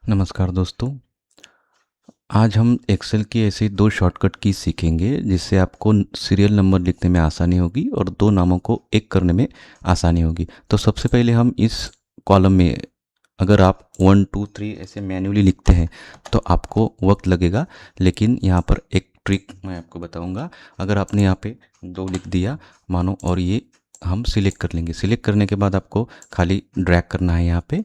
नमस्कार दोस्तों। आज हम एक्सेल की ऐसी दो शॉर्टकट की सीखेंगे जिससे आपको सीरियल नंबर लिखने में आसानी होगी और दो नामों को एक करने में आसानी होगी। तो सबसे पहले हम इस कॉलम में, अगर आप 1 2 3 ऐसे मैन्युअली लिखते हैं तो आपको वक्त लगेगा, लेकिन यहाँ पर एक ट्रिक मैं आपको बताऊंगा। अगर आपने यहाँ पे दो लिख दिया मानो, और ये हम सिलेक्ट कर लेंगे। सिलेक्ट करने के बाद आपको खाली ड्रैग करना है यहाँ पे।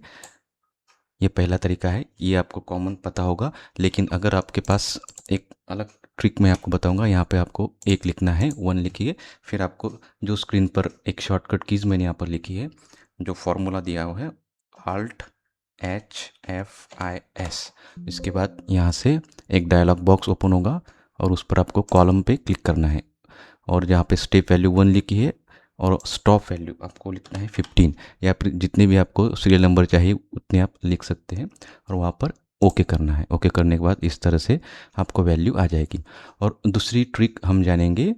ये पहला तरीका है, ये आपको कॉमन पता होगा। लेकिन अगर आपके पास एक अलग ट्रिक मैं आपको बताऊंगा। यहाँ पे आपको एक लिखना है, 1 लिखिए। फिर आपको जो स्क्रीन पर एक शॉर्टकट कीज़ मैंने यहाँ पर लिखी है, जो फॉर्मूला दिया हुआ है, ALT H F I S। इसके बाद यहाँ से एक डायलॉग बॉक्स ओपन होगा और उस पर आपको कॉलम पे क्लिक करना है। और जहाँ पे स्टेप वैल्यू 1 लिखी है और स्टॉप वैल्यू आपको लिखना है 15, या फिर जितने भी आपको सीरियल नंबर चाहिए उतने आप लिख सकते हैं। और वहाँ पर ओके करना है। ओके करने के बाद इस तरह से आपको वैल्यू आ जाएगी। और दूसरी ट्रिक हम जानेंगे।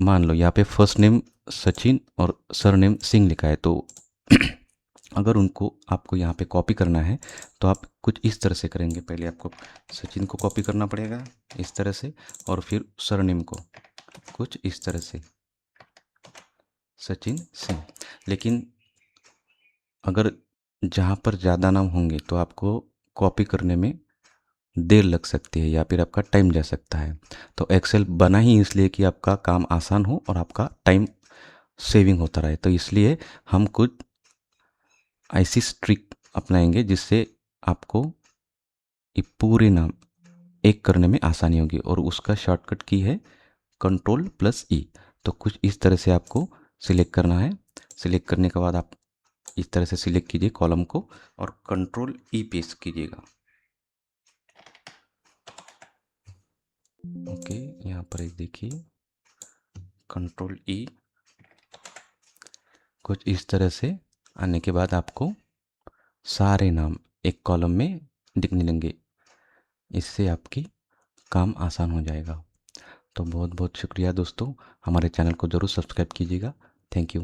मान लो यहाँ पे फर्स्ट नेम सचिन और सर नेम सिंह लिखा है, तो अगर उनको आपको यहाँ पे कॉपी करना है तो आप कुछ इस तरह से करेंगे। पहले आपको सचिन को कॉपी करना पड़ेगा इस तरह से, और फिर सरनेम को कुछ इस तरह से, सचिन सिंह। लेकिन अगर जहाँ पर ज़्यादा नाम होंगे तो आपको कॉपी करने में देर लग सकती है या फिर आपका टाइम जा सकता है। तो एक्सेल बना ही इसलिए कि आपका काम आसान हो और आपका टाइम सेविंग होता रहे। तो इसलिए हम कुछ ऐसी ट्रिक अपनाएंगे जिससे आपको ये पूरे नाम एक करने में आसानी होगी। और उसका शॉर्टकट की है Ctrl+E। तो कुछ इस तरह से आपको सिलेक्ट करना है। सिलेक्ट करने के बाद आप इस तरह से सिलेक्ट कीजिए कॉलम को और Ctrl+E पेस्ट कीजिएगा। ओके, यहाँ पर एक देखिए, Ctrl+E। कुछ इस तरह से आने के बाद आपको सारे नाम एक कॉलम में दिखने लेंगे। इससे आपकी काम आसान हो जाएगा। तो बहुत बहुत शुक्रिया दोस्तों, हमारे चैनल को ज़रूर सब्सक्राइब कीजिएगा। Thank you.